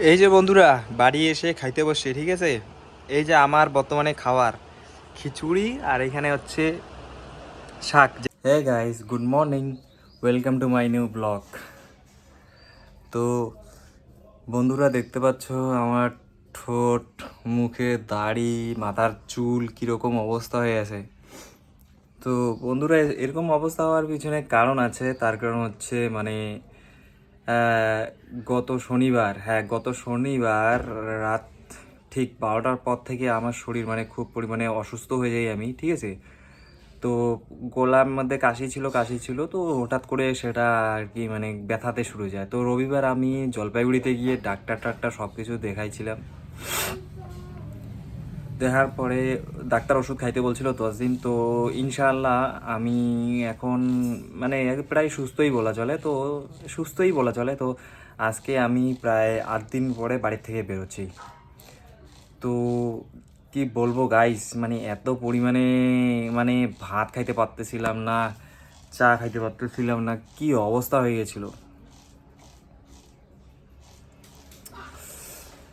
এই যে বন্ধুরা, বাড়ি এসে খাইতে বসছে, ঠিক আছে। এই যে আমার বর্তমানে খাওয়ার খিচুড়ি, আর এখানে হচ্ছে শাক। Hey guys, good morning, welcome to my new blog. তো বন্ধুরা দেখতে পাচ্ছ আমার ঠোঁট, মুখে দাড়ি, মাথার চুল কীরকম অবস্থা হয়ে আছে। তো বন্ধুরা, এরকম অবস্থা হওয়ার পিছনে কারণ আছে। তার কারণ হচ্ছে আহ, গত শনিবার রাত ঠিক 12টার পর থেকে আমার শরীর খুব পরিমাণে অসুস্থ হয়ে যাই আমি, ঠিক আছে। তো গলার মধ্যে কাশি ছিল, তো হঠাৎ করে সেটা আর কি ব্যথাতে শুরু যায়। তো রবিবার আমি জলপাইগুড়িতে গিয়ে ডাক্তার সব কিছু দেখাইছিলাম। দেখার পরে ডাক্তার ওষুধ খাইতে বলছিল 10 দিন। তো ইনশাআল্লাহ আমি এখন প্রায় সুস্থই বলা চলে। তো আজকে আমি প্রায় 8 দিন পরে বাড়ি থেকে বেরোচ্ছি। তো কি বলবো গাইস, এত পরিমাণে ভাত খাইতে পারতেছিলাম না, চা খাইতে পারতেছিলাম না, কি অবস্থা হয়ে গেছিল।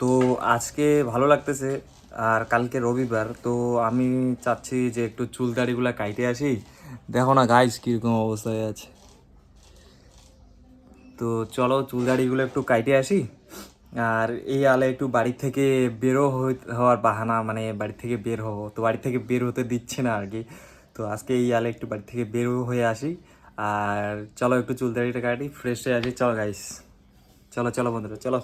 তো আজকে ভালো লাগতেছে, আর কালকে রবিবার, তো আমি চাচ্ছি যে একটু চুল দাড়িগুলো কাইটে আসি। দেখো না গাইস কীরকম অবস্থায় আছে। তো চলো চুল দাড়িগুলো একটু কাইটে আসি। আর এই আলে একটু বাড়ি থেকে হওয়ার বাহানা, বাড়ি থেকে বের হবো, তো বাড়ি থেকে বের হতে দিচ্ছে না আর কি। তো আজকে এই আলে একটু বাড়ি থেকে বের হয়ে আসি। আর চলো একটু চুল দাড়িটা কাটি, ফ্রেশ হয়ে আসি। চলো গাইস, চলো চলো বন্ধুরা, চলো।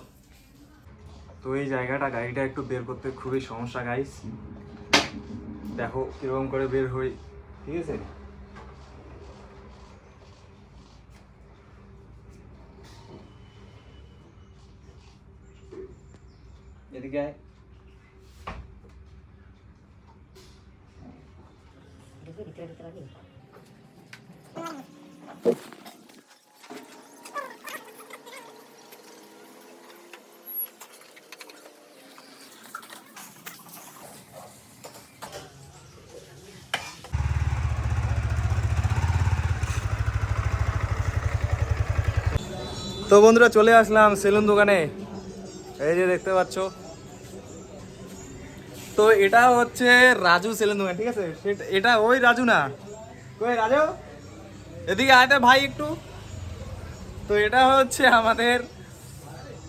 তো এই গাড়িটা একটু বের করতে খুবই সমস্যা গাইস। দেখো কিরকম করে বের হই, ঠিক আছে। এদিকে আয়। তো বন্ধুরা চলে আসলাম সেলুন দোকানে, এই যে দেখতে পাচ্ছ। তো এটা হচ্ছে রাজু সেলুন দোকান, ঠিক আছে। এটা ওই রাজু না, ওই রাজু এদিকে আয়তে ভাই একটু। তো এটা হচ্ছে আমাদের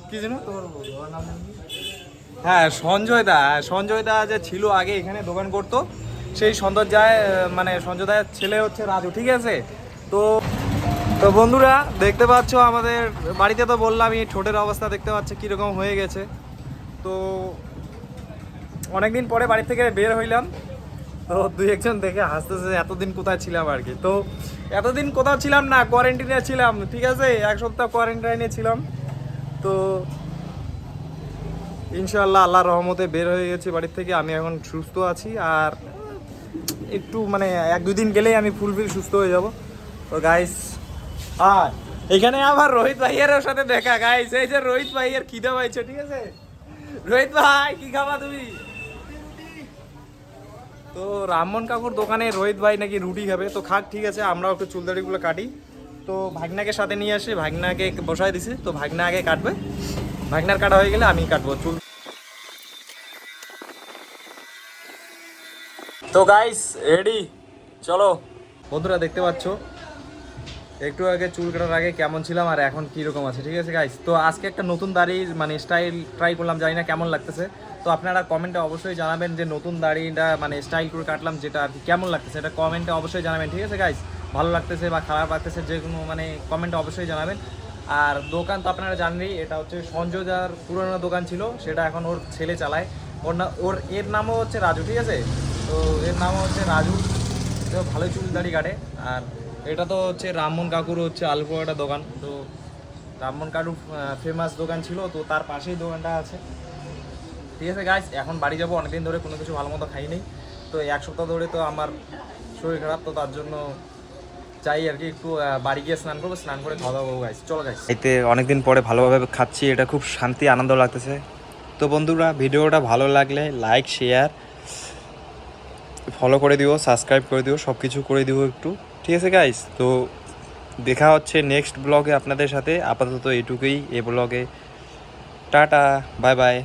কি যেন তোমার নাম, হ্যাঁ সঞ্জয় দা যে ছিল আগে এখানে দোকান করতো, সেই সঞ্জয় দায়ের ছেলে হচ্ছে রাজু, ঠিক আছে। তো তো বন্ধুরা দেখতে পাচ্ছ আমাদের বাড়িতে, তো বললামই ঠোঁটের অবস্থা দেখতে পাচ্ছ কীরকম হয়ে গেছে। তো অনেকদিন পরে বাড়ি থেকে বের হইলাম। তো দুই একজন দেখে হাসতেছে, এতদিন কোথায় ছিলাম আর কি। তো এতদিন কোথাও ছিলাম না, কোয়ারেন্টাইনে ছিলাম, ঠিক আছে। 1 সপ্তাহ কোয়ারেন্টাইনে ছিলাম। তো ইনশাআল্লাহ আল্লাহর রহমতে বের হয়ে গেছি বাড়ির থেকে। আমি এখন সুস্থ আছি, আর একটু 1-2 দিন গেলেই আমি ফুলফিল সুস্থ হয়ে যাব। তো গাইস, হ্যাঁ, এখানে আবার রোহিত ভাইয়ের সাথে দেখা গাইস। এই যে রোহিত ভাইয়ের খিদে পাইছে, ঠিক আছে। রোহিত ভাই কি খাবা তুমি? তো রামমোহন কাকুর দোকানে রোহিত ভাই নাকি রুটি খাবে, তো খাক, ঠিক আছে। আমরাও একটু চুলদাড়িগুলো কাটি। তো ভাগনাকে সাথে নিয়ে আসি, ভাগনাকে বসায় দিছি। তো ভাগনা আগে কাটবে, ভাগনার কাটা হয়ে গেলে আমি কাটবো চুল। তো গাইস রেডি, চলো। বন্ধুরা দেখতে পাচ্ছ একটু আগে চুল কাটার আগে কেমন ছিলাম আর এখন কীরকম আছে, ঠিক আছে গাইস। তো আজকে একটা নতুন দাড়ির স্টাইল ট্রাই করলাম, জানি না কেমন লাগতেছে। তো আপনারা কমেন্টে অবশ্যই জানাবেন যে নতুন দাড়িটা স্টাইল করে কাটলাম যেটা আর কি, কেমন লাগতেছে এটা কমেন্টে অবশ্যই জানাবেন, ঠিক আছে গাইস। ভালো লাগতেছে বা খারাপ লাগতেছে যে কোনো কমেন্টে অবশ্যই জানাবেন। আর দোকান তো আপনারা জানেনই, এটা হচ্ছে সঞ্জয় দার পুরোনো দোকান ছিল, সেটা এখন ওর ছেলে চালায়। এর নামও হচ্ছে রাজু, ঠিক আছে। তো এর নামও হচ্ছে রাজু, তো ভালোই চুল দাড়ি কাটে। আর এটা তো হচ্ছে রামমোহন কাকুর হচ্ছে আলু পরোটা দোকান। তো রামমোহন কাকুর ফেমাস দোকান ছিল, তো তার পাশেই দোকানটা আছে, ঠিক আছে গাইস। এখন বাড়ি যাবো, অনেকদিন ধরে কোনো কিছু ভালো মতো খাইনি। তো 1 সপ্তাহ ধরে তো আমার শরীর খারাপ, তো তার জন্য চাই আর কি একটু বাড়ি গিয়ে স্নান করবো, স্নান করে খাওয়া দাওয়া গাইস। চলো গাইস, এতে অনেকদিন পরে ভালোভাবে খাচ্ছি, এটা খুব শান্তি আনন্দ লাগতেছে। তো বন্ধুরা ভিডিওটা ভালো লাগলে লাইক শেয়ার ফলো করে দিও, সাবস্ক্রাইব করে দিও, সব কিছু করে দিও একটু, ঠিক আছে গাইস। তো দেখা হচ্ছে নেক্সট ব্লগে আপনাদের সাথে। আপাতত এইটুকুই, এই ব্লগে টাটা, বাই বাই।